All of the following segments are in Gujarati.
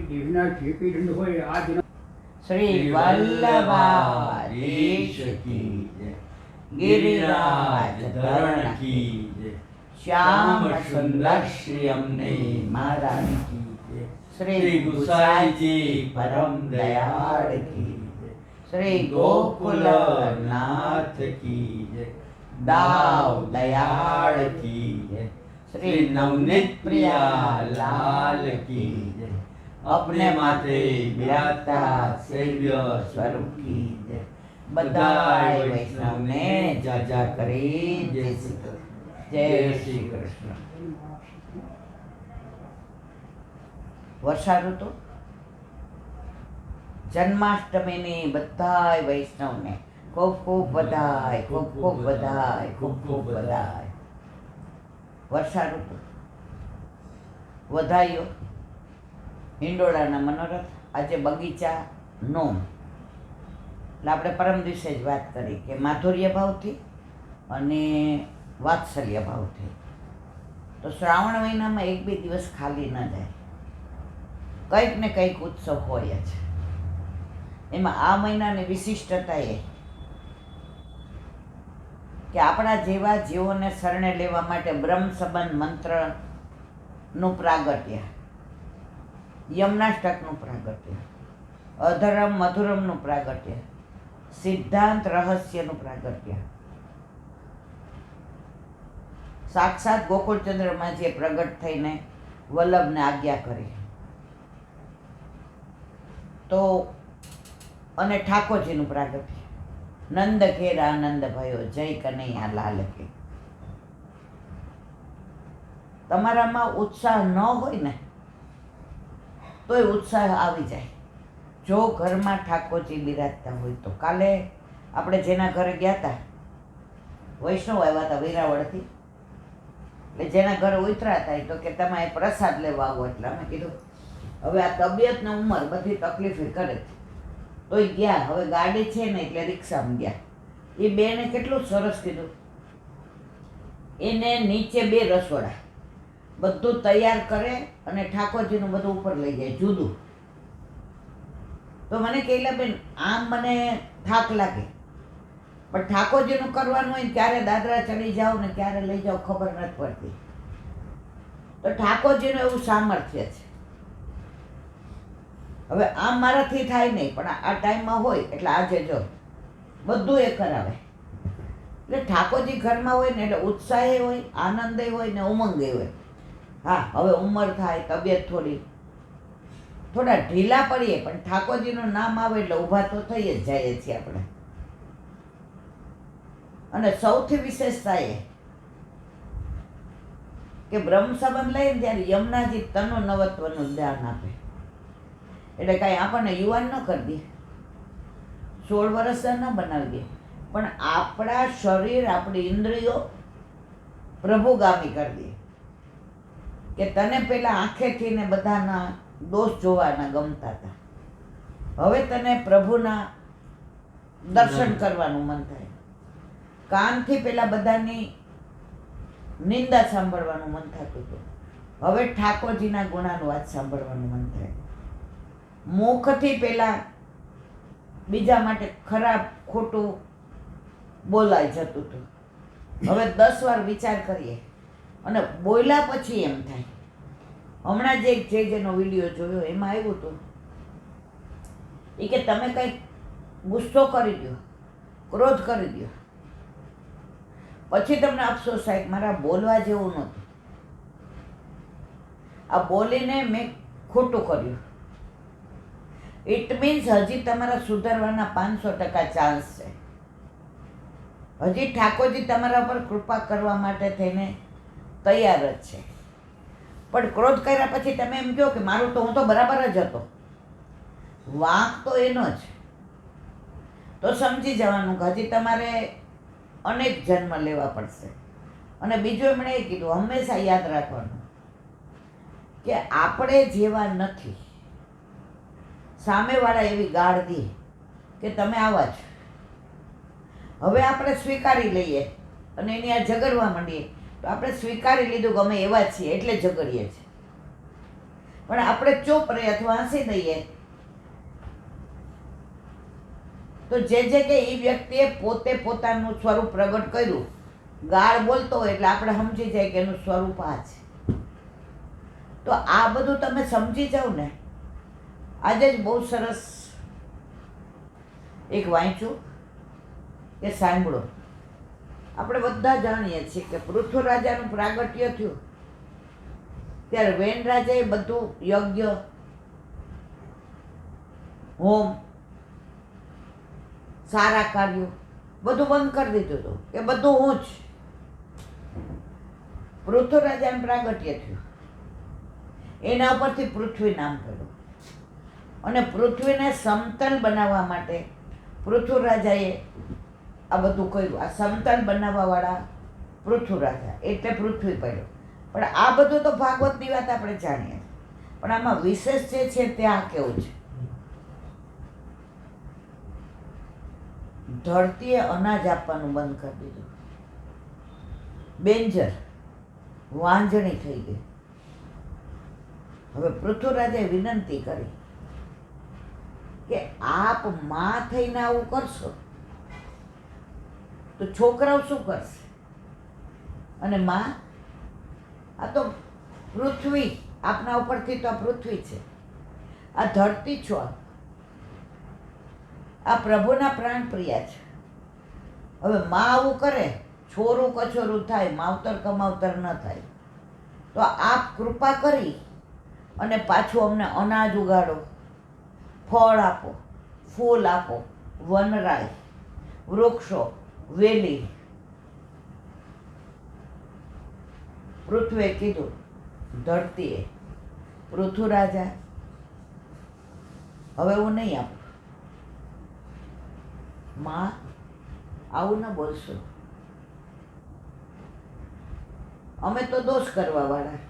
દેવના જે કંઈ દંડ હોય આ દિન શ્રી વલ્લભાધીશ કી જય, ગિરિરાજ ધરણ કી જય, શ્યામ સુંદર શ્રી અમને મહારાજ કી જય, શ્રી ગુસાઈજી પરમ દયાળ કી જય, શ્રી ગોકુલ નાથ કી જય, દાવ દયાળ કી જય, श्री नवनीत प्रिया लाल की जय, अपने माथे विराजता सेव्य स्वरूप की जय, बधाई वैष्णव ने जा जा करी जय श्री कृष्ण, जय श्री कृष्ण। वर्षा ऋतु जन्माष्टमी ने बधाई वैष्णव ने खूब खूब बधाई, खूब खूब बधाई, खूब खूब बधाई। વર્ષા ઋતુ વધાઈઓ હિંડોળાના મનોરથ આજે બગીચા નોમ એટલે આપણે પરમ દિવસે જ વાત કરી કે માધુર્ય ભાવથી અને વાત્સલ્ય ભાવથી તો શ્રાવણ મહિનામાં એક બે દિવસ ખાલી ન જાય, કંઈક ને કંઈક ઉત્સવ હોય જ. એમાં આ મહિનાની વિશિષ્ટતા એ કે આપણા જેવા જીવોને શરણે લેવા માટે બ્રહ્મ સંબંધ મંત્રનું પ્રાગટ્ય, યમનાષ્ટકનું પ્રાગટ્ય, અધરમ મધુરમનું પ્રાગટ્ય, સિદ્ધાંત રહસ્યનું પ્રાગટ્ય, સાક્ષાત ગોકુળચંદ્રમાં જે પ્રગટ થઈને વલ્લભને આજ્ઞા કરી તો, અને ઠાકોરજીનું પ્રાગટ્ય નંદ ઘેર આનંદ ભયો જય કનૈયા લાલ કે. તમારામાં ઉત્સાહ ન હોય ને તોય ઉત્સાહ આવી જાય જો ઘરમાં ઠાકોરજી બિરાજતા હોય તો. કાલે આપણે જેના ઘરે ગયા હતા વૈષ્ણવ આવ્યા હતા વેરાવળથી, એટલે જેના ઘરે ઉતરા હતા તો કે તમે પ્રસાદ લેવા આવો, એટલે અમે કીધું હવે આ તબિયત ને ઉંમર બધી તકલીફે કરે છે તોય ગયા. હવે ગાડી છે ને એટલે રિક્ષામાં ગયા. એ બેને કેટલું સરસ કીધું, એને નીચે બે રસોડા બધું તૈયાર કરે અને ઠાકોરજીનું બધું ઉપર લઈ જાય જુદું. તો મને કહેલા બેન આમ મને થાક લાગે પણ ઠાકોરજીનું કરવાનું હોય ત્યારે દાદરા ચડી જાઓ ને ત્યારે લઈ જાઓ ખબર નથી પડતી. તો ઠાકોરજીનું એવું સામર્થ્ય છે. હવે આમ મારાથી થાય નહીં પણ આ ટાઈમમાં હોય એટલે આજે જો બધું એ કરાવે. એટલે ઠાકોરજી ઘરમાં હોય ને એટલે ઉત્સાહે હોય, આનંદે હોય ને ઉમંગે હોય. હા હવે ઉંમર થાય, તબિયત થોડા ઢીલા પડીએ પણ ઠાકોરજીનું નામ આવે એટલે ઊભા તો થઈ જ જઈએ છીએ આપણે. અને સૌથી વિશેષતા એ કે બ્રહ્મ સંબંધ લઈએ ને ત્યારે યમુનાજી તનો નવત્વનું જ્ઞાન આપે. એટલે કાંઈ આપણને યુવાન ન કરી દે, 16 વર્ષના ન બનાવી દે, પણ આપણા શરીર, આપણી ઇન્દ્રિયો પ્રભુગામી કરી દે. કે તને પેલા આંખેથી ને બધાના દોષ જોવાના ગમતા હતા, હવે તને પ્રભુના દર્શન કરવાનું મન થાય. કાનથી પેલા બધાની નિંદા સાંભળવાનું મન થતું હતું, હવે ઠાકોરજીના ગુણાનુવાદ સાંભળવાનું મન થાય. મુખથી પેલા બીજા માટે ખરાબ ખોટું બોલાઈ જતું હતું, હવે 10 વાર વિચાર કરીએ અને બોલ્યા પછી એમ થાય. હમણાં જેનો વિડીયો જોયો એમાં આવ્યું હતું એ કે તમે કંઈક ગુસ્સો કરી દો, ક્રોધ કરી દો, પછી તમને અફસોસ થાય કે મારા બોલવા જેવું નહોતું, આ બોલીને મેં ખોટું કર્યું. ઇટ મીન્સ હજી તમારા સુધારવાના 500% ચાન્સ છે. હજી ઠાકોરજી તમારા પર કૃપા કરવા માટે થઈને તૈયાર જ છે. પણ ક્રોધ કર્યા પછી તમે એમ કહો કે મારું તો હું તો બરાબર જ હતો, વાંક તો એનો જ, તો સમજી જવાનું કે હજી તમારે અનેક જન્મ લેવા પડશે. અને બીજું એમણે એ કીધું હંમેશા યાદ રાખવાનું કે આપણે જેવા નથી, સામેવાળા એવી ગાળ દે કે તમે આવા છો. હવે આપણે સ્વીકારી લઈએ અને એની આ ઝઘડવા માંડીએ તો આપણે સ્વીકારી લીધું કે અમે એવા છીએ એટલે ઝઘડીએ છીએ. પણ આપણે ચૂપ રહી અથવા હસી દઈએ તો જે કે એ વ્યક્તિએ પોતે પોતાનું સ્વરૂપ પ્રગટ કર્યું, ગાળ બોલતો હોય એટલે આપણે સમજી જાય કે એનું સ્વરૂપ આ છે. તો આ બધું તમે સમજી જાઓ ને. આજે જ બહુ સરસ એક વાંચ્યું કે સાંભળો. આપણે બધા જાણીએ છીએ કે પૃથ્વીરાજાનું પ્રાગટ્ય થયું ત્યારે વેન રાજાએ બધું યજ્ઞ, હોમ, સારા કાર્યો બધું બંધ કરી દીધું હતું કે બધું હું જ. પૃથ્વીરાજાનું પ્રાગટ્ય થયું, એના ઉપરથી પૃથ્વી નામ પડ્યું. અને પૃથ્વીને સમતલ બનાવવા માટે પૃથ્વીરાજાએ આ બધું કર્યું. આ સમતલ બનાવવાવાળા પૃથ્વીરાજા એટલે પૃથ્વી પડ્યો. પણ આ બધું તો ભાગવતની વાત આપણે જાણીએ, પણ આમાં વિશેષ જે છે તે આ કેવું છે. ધરતીએ અનાજ આપવાનું બંધ કરી દીધું, બેન્જર વાંજણી થઈ ગઈ. હવે પૃથ્વીરાજાએ વિનંતી કરી કે આપ માં થઈને આવું કરશો તો છોકરાઓ શું કરશે? અને માં, આ તો પૃથ્વી, આપના ઉપરથી તો આ પૃથ્વી છે, આ ધરતી છો, આ પ્રભુના પ્રાણ પ્રિયા છે. હવે માં આવું કરે, છોરું કછોરું થાય, માવતર કમાવતર ન થાય, તો આપ કૃપા કરી અને પાછું અમને અનાજ ઉગાડો, ફળ આપો, ફૂલ આપો, વનરાય, વૃક્ષો, વેલી. પૃથ્વીએ કીધું, ધરતીએ, પૃથ્વીરાજા હવે હું નહીં આપું. માં આવું ન બોલશો, અમે તો દોષ કરવા વાળા,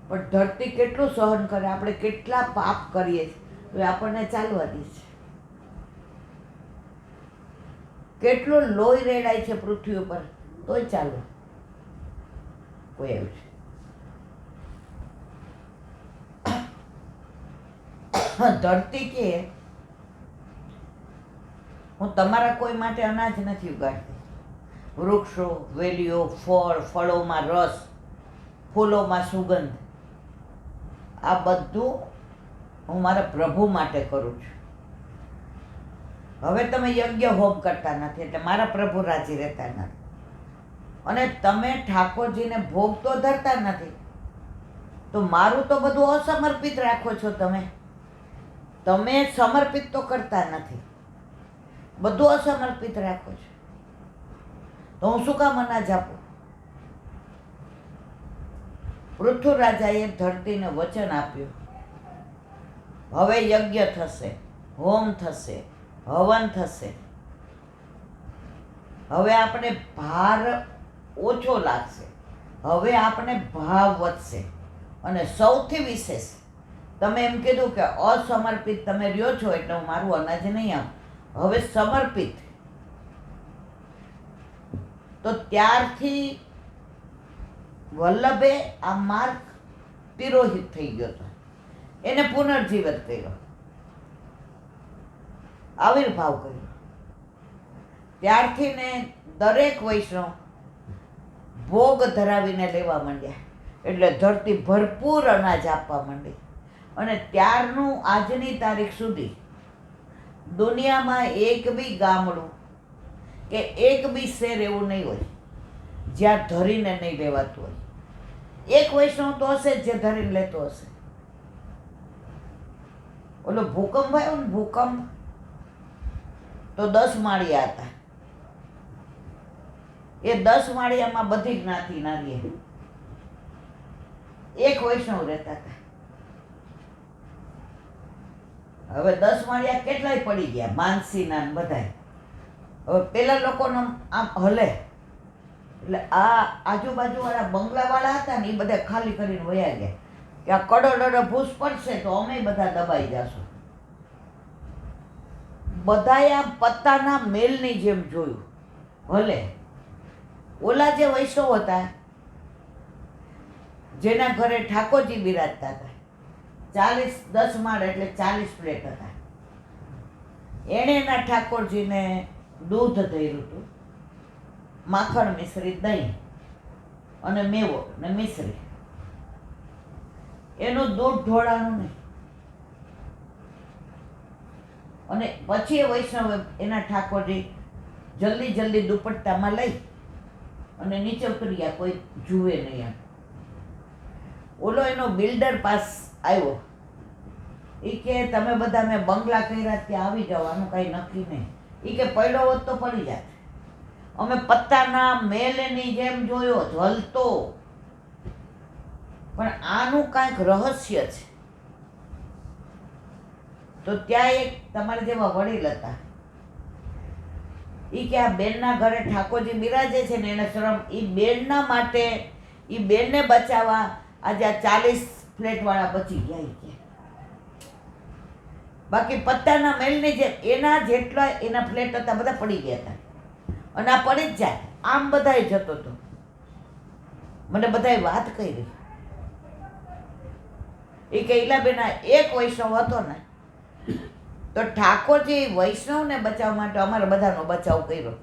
પણ ધરતી કેટલું સહન કરે, આપણે કેટલા પાપ કરીએ તો આપણને ચાલવા દે છે. કેટલું લોહી રેડાય છે પૃથ્વી ઉપર તોય ચાલો કોઈ એવું છે. ધરતી કે હું તમારા કોઈ માટે અનાજ નથી ઉગાડતી, વૃક્ષો, વેલીઓ, ફળ, ફળોમાં રસ, ફૂલોમાં સુગંધ, આ બધું હું મારા પ્રભુ માટે કરું છું. હવે તમે યજ્ઞ હોમ કરતા નથી એટલે મારા પ્રભુ રાજી રહેતા નથી, અને તમે ઠાકોરજીને ભોગ તો ધરતા નથી, તો મારું તો બધું અસમર્પિત રાખો છો. તમે સમર્પિત તો કરતા નથી, બધું અસમર્પિત રાખો છો, તો હું શું કામ અનાજ આપું? પૃથ્વીરાજાએ ધરતીને વચન આપ્યું, હવે યજ્ઞ થશે, હોમ થશે, હવન થશે. હવે આપણે ભાર ઓછો લાગશે, હવે આપણે ભાવ વધશે. અને સૌથી વિશેષ તમે એમ કીધું કે અસમર્પિત તમે રહ્યો છો એટલે હું મારું અનાજ નહીં આપું. હવે સમર્પિત, તો ત્યારથી વલ્લભે આ માર્ગ તિરોહિત થઈ ગયો હતો, એને પુનર્જીવિત કર્યો, આવિર્ભાવ કર્યો. ત્યારથી ને દરેક વૈષ્ણવ ભોગ ધરાવીને લેવા માંડ્યા, એટલે ધરતી ભરપૂર અનાજ આપવા માંડી. અને ત્યારનું આજની તારીખ સુધી દુનિયામાં એક બી ગામડું કે એક બી શહેર એવું નહીં હોય જ્યાં ધરીને નહીં લેવાતું હોય. એક વૈષ્ણવ તો હશે જ જે ધરીને લેતો હશે. ઓલો ભૂકંપ આવ્યો ને, ભૂકંપ તો 10 માળિયા હતા. એ 10 માળિયામાં બધી જ્ઞાતિના રહે, એક વૈષ્ણવ રહેતા હતા. હવે 10 માળિયા કેટલાય પડી ગયા, માનસીના બધાય. હવે પેલા લોકોનો આમ હલે એટલે આ આજુબાજુવાળા બંગલાવાળા હતા ને એ બધા ખાલી કરીને વયા ગયા કે આ કડોડો ભૂસ પડશે તો અમે બધા દબાઈ જશું. બધાએ આ પત્તાના મેલની જેમ જોયું. ભલે ઓલા જે વૈષ્ણવ હતા જેના ઘરે ઠાકોરજી બિરાજતા હતા 10 માળ એટલે 40 ફ્લેટ હતા. એણે એના ઠાકોરજીને દૂધ ધર્યું હતું, માખણ મિશ્રી દહીં અને મેવો ને મિશ્રી. એનું દૂધ ઢોળાનું નહીં. અને પછી એ વૈષ્ણવ એના ઠાકોરજી જલ્દી દુપટ્ટામાં લઈ અને નીચે ઉતરી ગયા, કોઈ જુએ નહીં એમ. ઓલો એનો બિલ્ડર પાસ આવ્યો. એ કે તમે બધા મેં બંગલા કર્યા ત્યાં આવી જવાનું કાંઈ નક્કી નહીં. એ કે પડ્યો હોત તો પડી જાત. અમે પત્તાના મેલની જેમ જોયો, જલતો. પણ આનું કાંઈક રહસ્ય છે. તો ત્યાં એક તમારા જેવા વડીલ હતા. એ કે આ બેનના ઘરે ઠાકોરજી બિરાજે છે ને એને શ્રમ, એ બેનના માટે, એ બેનને બચાવવા આજે આ 40 ફ્લેટવાળા બચી ગયા. ઈ કે બાકી પત્તાના મેલની જેમ એના જેટલા એના ફ્લેટ હતા બધા પડી ગયા હતા. અને આ પડી જ જાય આમ બધાય જતો હતો. મને બધાએ વાત કરી. એ કે ઈલાબેના એક વૈષ્ણવ હતો ને, તો ઠાકોરજી વૈષ્ણવને બચાવવા માટે અમારે બધાનો બચાવ કર્યો.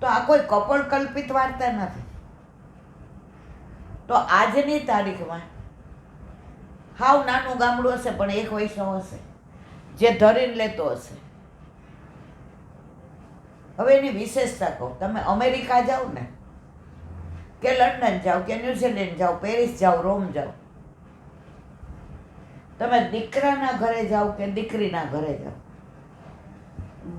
તો આ કોઈ કપોળ કલ્પિત વાર્તા નથી. તો આજની તારીખમાં હાવ નાનું ગામડું હશે પણ એક વૈષ્ણવ હશે જે ધરીને લેતો હશે. હવે એની વિશેષતા કહું. તમે અમેરિકા જાઓ ને, કે લંડન જાઓ, કે ન્યુઝીલેન્ડ જાઓ, પેરિસ જાઓ, રોમ જાઓ, તમે દીકરાના ઘરે જાઓ કે દીકરીના ઘરે જાઓ,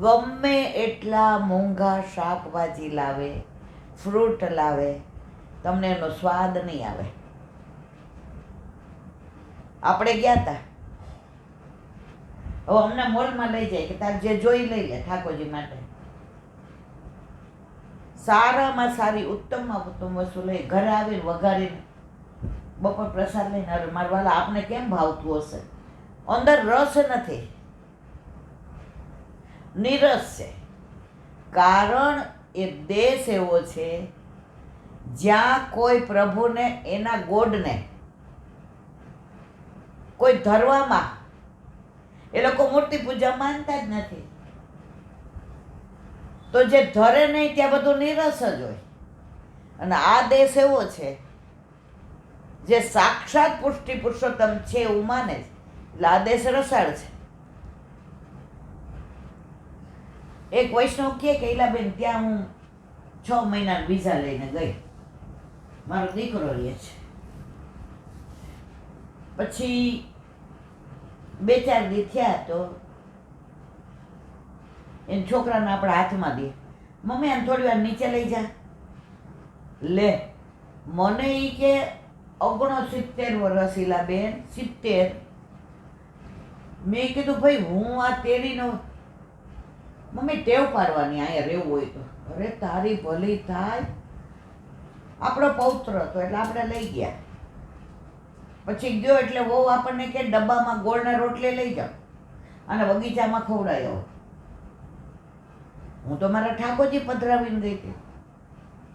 ગમે એટલા મોંઘા શાકભાજી લાવે, ફ્રૂટ લાવે, તમને એનો સ્વાદ નહીં આવે. આપણે ગયા હતા, હવે અમને મોલમાં લઈ જાય કે તાર જે જોઈ લઈ લે ઠાકોરજી માટે. સારામાં સારી ઉત્તમમાં ઉત્તમ વસ્તુ લઈ ઘરે આવીને વઘારીને બપોર પ્રસાદ લઈને, અરે મારા વાલા આપને કેમ ભાવતું હશે? અંદર રસ નથી, નિરસ છે. કારણ એ દેશ એવો છે જ્યાં કોઈ પ્રભુને, એના ગોડને કોઈ ધરવામાં, એ લોકો મૂર્તિ પૂજા માનતા જ નથી. તો જે ધરે નહીં ત્યાં બધું નિરસ જ હોય. અને આ દેશ એવો છે જે સાક્ષાત પુષ્ટિ પુરુષોત્તમ છે એવું માને છે, એટલે આ દેશ રસાળ છે. એક વૈષ્ણવ કહે કે ઈલાબેન ત્યાં હું 6 મહિના વિઝા લઈને ગઈ, મારો દીકરો રહે છે. પછી 2-4 દી થયા તો એને છોકરાને આપણે હાથમાં દઈએ, મમ્મી આને થોડી વાર નીચે લઈ જા. લે, મને એ કે 69 વર્ષ ઈલાબેન, 70. મેં કીધું ભાઈ હું આ તેરીનો, મમ્મી ટેવ પાડવાની અહીંયા રહેવું હોય તો. અરે તારી ભલી થાય, આપણો પૌત્ર હતો એટલે આપણે લઈ ગયા. પછી ગયો એટલે વહુ આપણને કે ડબ્બામાં ગોળના રોટલી લઈ જાઓ અને બગીચામાં ખવડાવી આવો. હું તો મારા ઠાકોરજી પધરાવીને ગઈ હતી.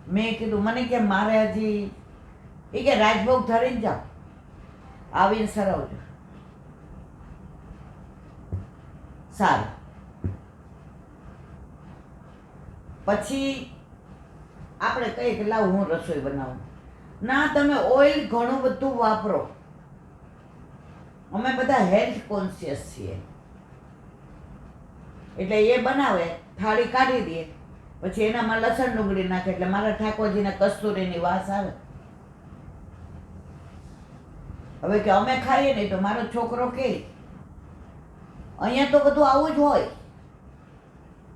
મેં કીધું મને કે મારે હજી, એ કે રાજભોગ ધરીને જાઓ, આવીને સરાવજો. સારું. પછી આપણે કહીએ કે લાવ હું રસોઈ બનાવું. ના, તમે ઓઇલ ઘણું બધું વાપરો. અમે બધા હેલ્થ કોન્શિયસ છીએ એટલે એ બનાવે, થાળી કાઢી દે, પછી એનામાં લસણ ડુંગળી નાખે એટલે મારા ઠાકોરજીને કસ્તુરીની વાસ આવે. હવે કે અમે ખાઈએ નહીં તો મારો છોકરો કે અહીંયા તો બધું આવું જ હોય,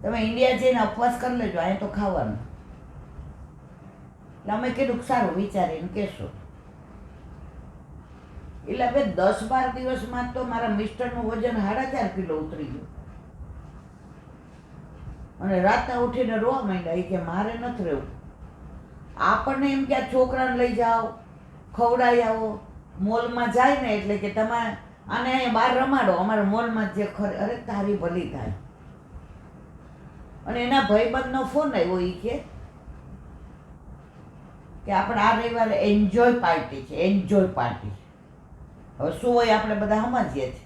તમે ઇન્ડિયા જઈને ઉપવાસ કરી લેજો, અહીંયા તો ખાવાનું. એટલે અમે કીધું સારું વિચારીને કહેશું. એટલે હવે 10-12 દિવસમાં તો મારા મિસ્ટરનું વજન 4.5 કિલો ઉતરી ગયું. અને રાતના ઉઠીને રોવા માંડ્યા. એ કે મારે નથી રહેવું. આપણને એમ કે આ છોકરાને લઈ જાઓ, ખવડાવી આવો, મોલમાં જાય ને એટલે કે તમે આને અહીંયા બહાર રમાડો, અમારે મોલમાં જે ખરે. અરે તારી ભલી થાય. અને એના ભાઈબંધનો ફોન આવ્યો. એ કે કે આપણે આ રવિવારે એન્જોય પાર્ટી છે, એન્જોય પાર્ટી. હવે શું હોય આપણે બધા સમજીએ છીએ.